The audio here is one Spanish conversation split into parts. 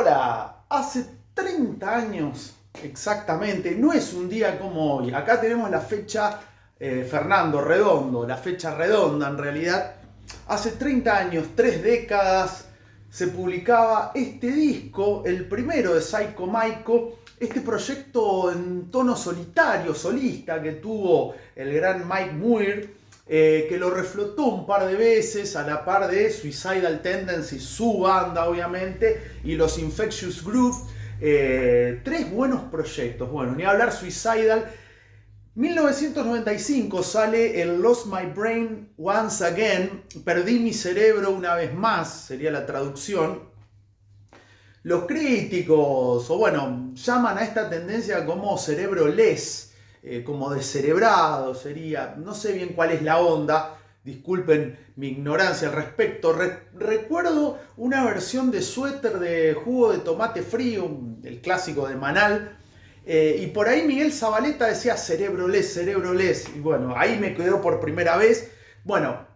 Hola, hace 30 años exactamente, no es un día como hoy. Acá tenemos la fecha, Fernando, redondo, la fecha redonda en realidad. Hace 30 años, 3 décadas, se publicaba este disco, el primero de Psycho Maiko, este proyecto en tono solitario, solista, que tuvo el gran Mike Muir, que lo reflotó un par de veces a la par de Suicidal Tendencies, su banda obviamente, y los Infectious Groove. Tres buenos proyectos. Bueno, ni hablar Suicidal. 1995 sale el Lost My Brain Once Again, perdí mi cerebro una vez más, sería la traducción. Los críticos, o bueno, llaman a esta tendencia como cerebro-less, como descerebrado sería, no sé bien cuál es la onda, disculpen mi ignorancia al respecto. Recuerdo una versión de Suéter de jugo de tomate frío, el clásico de Manal, y por ahí Miguel Zabaleta decía cerebro-less, y bueno, ahí me quedó por primera vez. Bueno,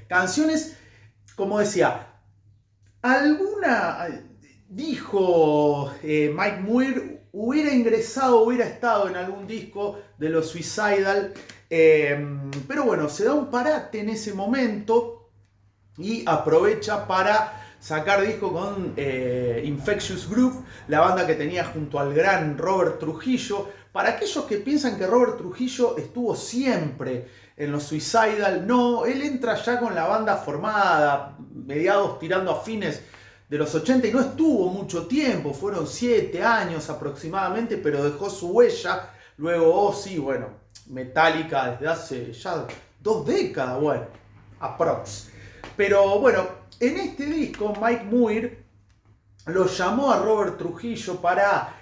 canciones, como decía, alguna, dijo Mike Muir, hubiera ingresado, hubiera estado en algún disco de los Suicidal, pero bueno, se da un parate en ese momento y aprovecha para sacar disco con Infectious Groove, la banda que tenía junto al gran Robert Trujillo. Para aquellos que piensan que Robert Trujillo estuvo siempre en los Suicidal, no, él entra ya con la banda formada, mediados tirando a fines de los 80 y no estuvo mucho tiempo, fueron 7 años aproximadamente, pero dejó su huella. Luego Ozzy, bueno, Metallica desde hace ya 2 décadas, bueno, aprox. Pero bueno, en este disco Mike Muir lo llamó a Robert Trujillo para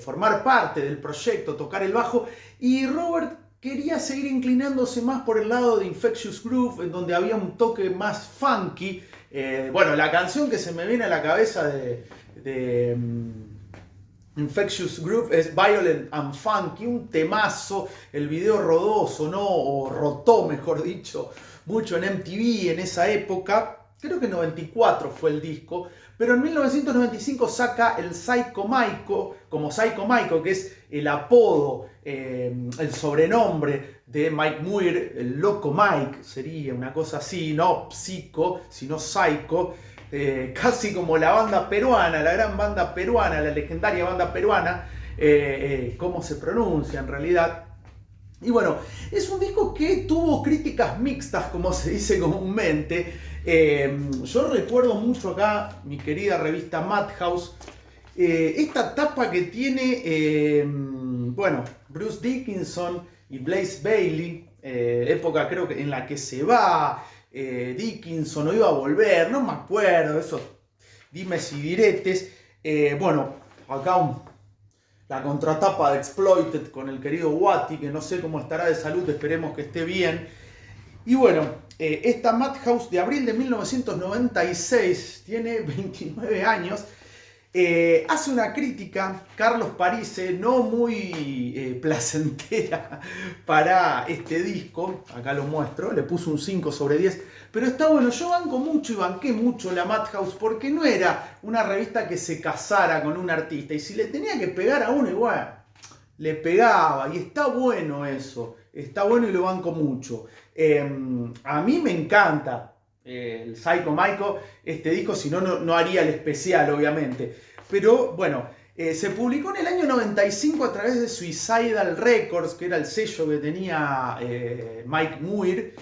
formar parte del proyecto, tocar el bajo, y Robert quería seguir inclinándose más por el lado de Infectious Groove, en donde había un toque más funky. Bueno, la canción que se me viene a la cabeza de Infectious Groove es Violent and Funky, un temazo. El video rodó, sonó, o rotó mejor dicho, mucho en MTV en esa época. Creo que en 94 fue el disco, pero en 1995 saca el Psycho Maiko, como Psycho Maiko, que es el apodo, el sobrenombre de Mike Muir, el loco Mike, sería una cosa así, no Psycho, sino Psycho, casi como la banda peruana, la gran banda peruana, la legendaria banda peruana, cómo se pronuncia en realidad. Y bueno, es un disco que tuvo críticas mixtas, como se dice comúnmente. Yo recuerdo mucho acá mi querida revista Madhouse, esta tapa que tiene, bueno, Bruce Dickinson y Blaze Bayley, época creo que en la que se va Dickinson o iba a volver, no me acuerdo, esos dimes y diretes. Bueno, acá la contratapa de Exploited con el querido Watty, que no sé cómo estará de salud, esperemos que esté bien. Y bueno, esta Madhouse de abril de 1996, tiene 29 años, hace una crítica, Carlos Parise, no muy placentera para este disco. Acá lo muestro, le puso un 5 sobre 10, pero está bueno. Yo banco mucho y banqué mucho la Madhouse porque no era una revista que se casara con un artista, y si le tenía que pegar a uno, igual le pegaba, y está bueno eso, está bueno y lo banco mucho. A mí me encanta el Psycho Maiko, este disco, si no, no haría el especial, obviamente. Pero bueno, se publicó en el año 95 a través de Suicidal Records, que era el sello que tenía Mike Muir,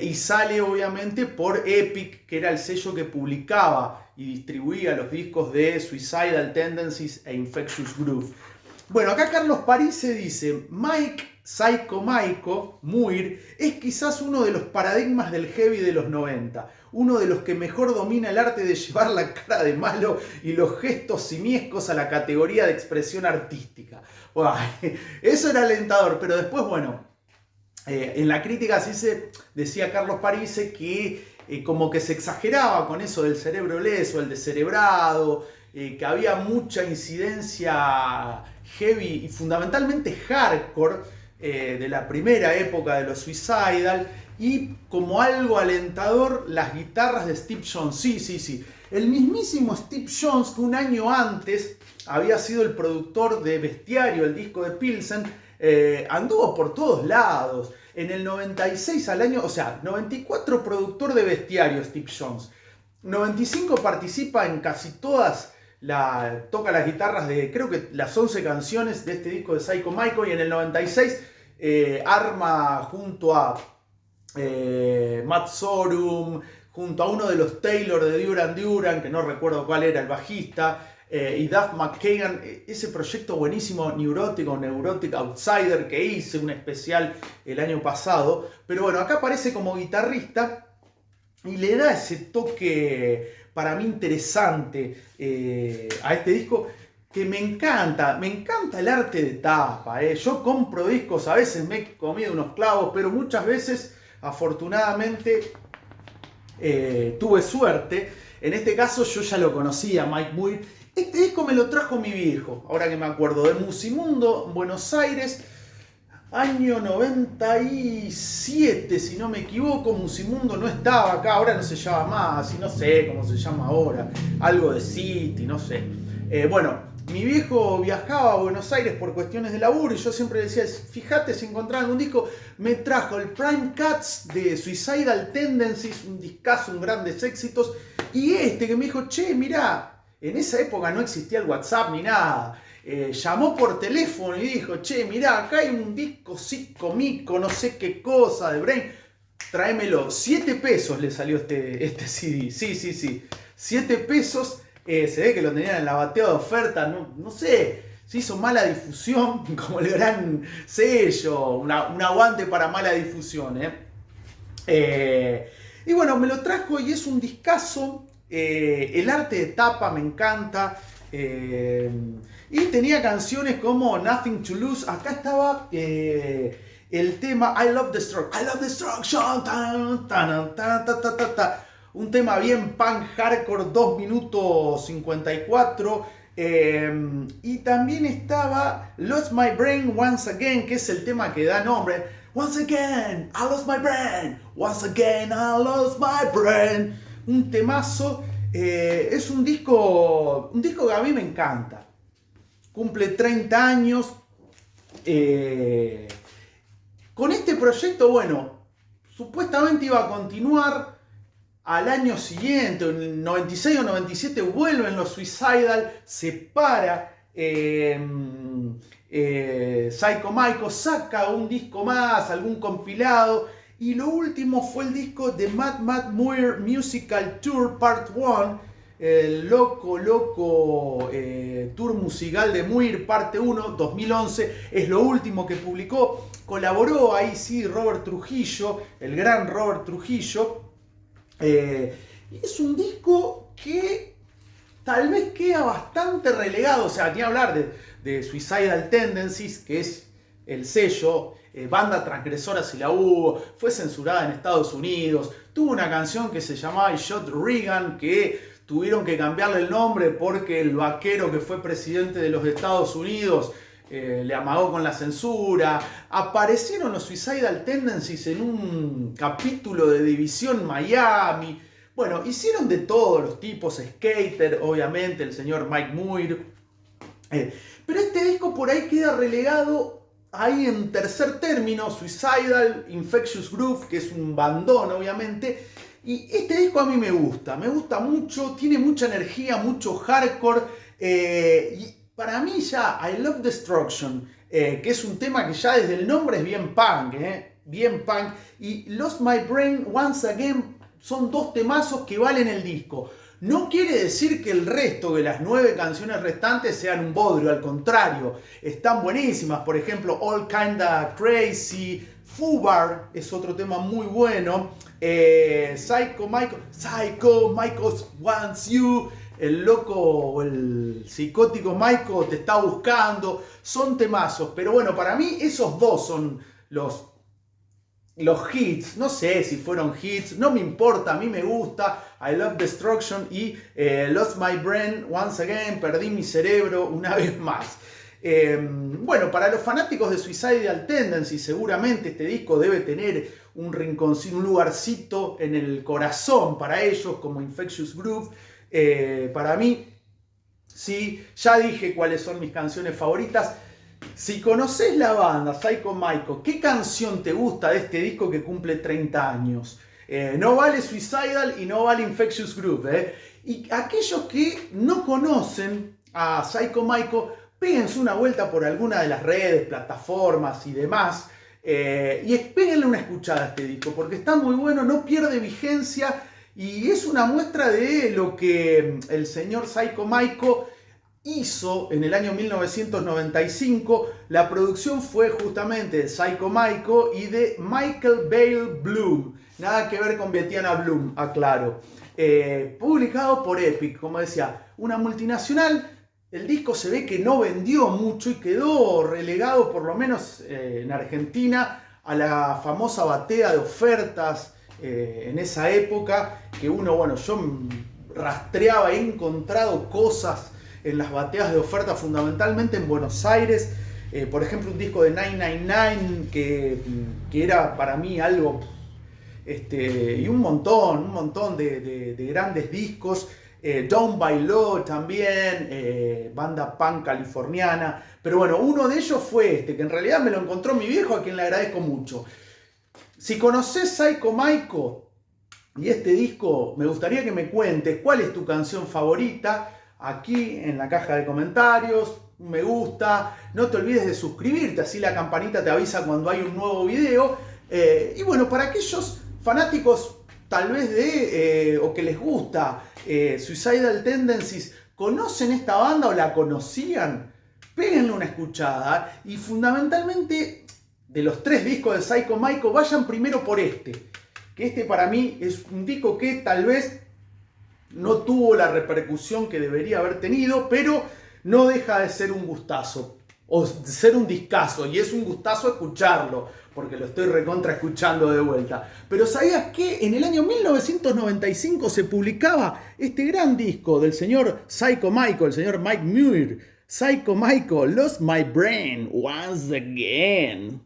y sale obviamente por Epic, que era el sello que publicaba y distribuía los discos de Suicidal Tendencies e Infectious Groove. Bueno, acá Carlos Parise dice: Mike Psycho Maiko Muir es quizás uno de los paradigmas del heavy de los 90, uno de los que mejor domina el arte de llevar la cara de malo y los gestos simiescos a la categoría de expresión artística. Bueno, eso era alentador, pero después, bueno, en la crítica sí se decía Carlos Parise que como que se exageraba con eso del cerebro leso, el descerebrado, que había mucha incidencia heavy y fundamentalmente hardcore de la primera época de los Suicidal, y como algo alentador las guitarras de Steve Jones. Sí. El mismísimo Steve Jones, que un año antes había sido el productor de Bestiario, el disco de Pilsen, anduvo por todos lados. En el 96 al año, o sea, 94 productor de Bestiario, Steve Jones. 95 participa en casi todas, toca las guitarras de, creo que las 11 canciones de este disco de Psycho Michael, y en el 96 arma junto a Matt Sorum, junto a uno de los Taylor de Duran Duran, que no recuerdo cuál era el bajista, y Duff McKagan, ese proyecto buenísimo, Neurotic Outsider, que hice un especial el año pasado. Pero bueno, acá aparece como guitarrista y le da ese toque para mí interesante a este disco, que me encanta el arte de tapa. Yo compro discos, a veces me he comido unos clavos, pero muchas veces, afortunadamente, tuve suerte. En este caso yo ya lo conocía, Mike Muir. Este disco me lo trajo mi viejo, ahora que me acuerdo, de Musimundo, en Buenos Aires, año 97, si no me equivoco. Musimundo no estaba acá, ahora no se llama más, y no sé cómo se llama ahora, algo de City, no sé. Bueno, mi viejo viajaba a Buenos Aires por cuestiones de laburo y yo siempre decía, fíjate si encontraban un disco. Me trajo el Prime Cuts de Suicidal Tendencies, un discazo, un grandes éxitos, y este que me dijo, che, mirá, en esa época no existía el WhatsApp ni nada. Llamó por teléfono y dijo, che, mirá, acá hay un disco psicomico, no sé qué cosa, de Brain, tráemelo. 7 pesos le salió este CD, sí, 7 pesos, se ve que lo tenían en la bateada de oferta, no sé, se hizo Mala Difusión, como el gran sello, un aguante para Mala Difusión. Y bueno, me lo trajo y es un discazo. El arte de tapa me encanta. Y tenía canciones como Nothing to Lose. Acá estaba el tema I Love Destruction. Un tema bien punk hardcore, 2 minutos 54. Y también estaba Lost My Brain Once Again, que es el tema que da nombre. Once again, I lost my brain. Once again, I lost my brain. Un temazo. Es un disco que a mí me encanta. Cumple 30 años. Con este proyecto, bueno, supuestamente iba a continuar. Al año siguiente, en el 96 o 97, vuelven los Suicidal, se para Psycho Michael, saca un disco más, algún compilado, y lo último fue el disco de Matt Muir Musical Tour Part 1, el loco tour musical de Muir parte 1, 2011, es lo último que publicó. Colaboró ahí sí Robert Trujillo, el gran Robert Trujillo. Es un disco que tal vez queda bastante relegado, o sea, ni hablar de Suicidal Tendencies, que es el sello, banda transgresora si la hubo, fue censurada en Estados Unidos, tuvo una canción que se llamaba I Shot Reagan, que tuvieron que cambiarle el nombre porque el vaquero que fue presidente de los Estados Unidos le amagó con la censura. Aparecieron los Suicidal Tendencies en un capítulo de División Miami. Bueno, hicieron de todos los tipos, Skater, obviamente, el señor Mike Muir. Pero este disco por ahí queda relegado ahí en tercer término. Suicidal, Infectious Groove, que es un bandón, obviamente. Y este disco a mí me gusta mucho, tiene mucha energía, mucho hardcore. Y para mí ya I Love Destruction, que es un tema que ya desde el nombre es bien punk, bien punk, y Lost My Brain Once Again son 2 temazos que valen el disco. No quiere decir que el resto de las 9 canciones restantes sean un bodrio, al contrario, están buenísimas. Por ejemplo, All Kinda Crazy, Fubar es otro tema muy bueno, Psycho Michael Wants You, el loco, el psicótico Michael te está buscando, son temazos. Pero bueno, para mí esos 2 son los hits. No sé si fueron hits, no me importa, a mí me gusta I Love Destruction y Lost My Brain Once Again, perdí mi cerebro una vez más. Bueno, para los fanáticos de Suicidal Tendencies seguramente este disco debe tener un rinconcito, un lugarcito en el corazón para ellos, como Infectious Groove. Para mí, sí, ya dije cuáles son mis canciones favoritas. Si conoces la banda Psycho Michael, ¿qué canción te gusta de este disco que cumple 30 años? No vale Suicidal y no vale Infectious Groove. Y aquellos que no conocen a Psycho Michael, péguense una vuelta por alguna de las redes, plataformas y demás. Y péguenle una escuchada a este disco, porque está muy bueno, no pierde vigencia y es una muestra de lo que el señor Psycho Michael hizo en el año 1995. La producción fue justamente de Psycho Michael y de Michael Bale Bloom. Nada que ver con Betiana Bloom, aclaro. Publicado por Epic, como decía, una multinacional. El disco se ve que no vendió mucho y quedó relegado, por lo menos en Argentina, a la famosa batea de ofertas en esa época, que uno, bueno, yo rastreaba, he encontrado cosas en las bateas de oferta, fundamentalmente en Buenos Aires. Por ejemplo, un disco de 999 que era para mí algo... y un montón de grandes discos. Down by Law también, banda punk californiana. Pero bueno, uno de ellos fue este, que en realidad me lo encontró mi viejo, a quien le agradezco mucho. Si conoces Psycho Michael y este disco, me gustaría que me cuentes cuál es tu canción favorita. Aquí en la caja de comentarios, un me gusta. No te olvides de suscribirte, así la campanita te avisa cuando hay un nuevo video. Y bueno, para aquellos fanáticos tal vez o que les gusta Suicidal Tendencies, ¿conocen esta banda o la conocían? Péguenle una escuchada y fundamentalmente de los 3 discos de Psycho Michael, vayan primero por este. Que este para mí es un disco que tal vez no tuvo la repercusión que debería haber tenido, pero no deja de ser un gustazo. O de ser un discazo, y es un gustazo escucharlo, porque lo estoy recontra escuchando de vuelta. Pero ¿sabías que en el año 1995 se publicaba este gran disco del señor Psycho Michael, el señor Mike Muir? Psycho Michael, Lost My Brain Once Again.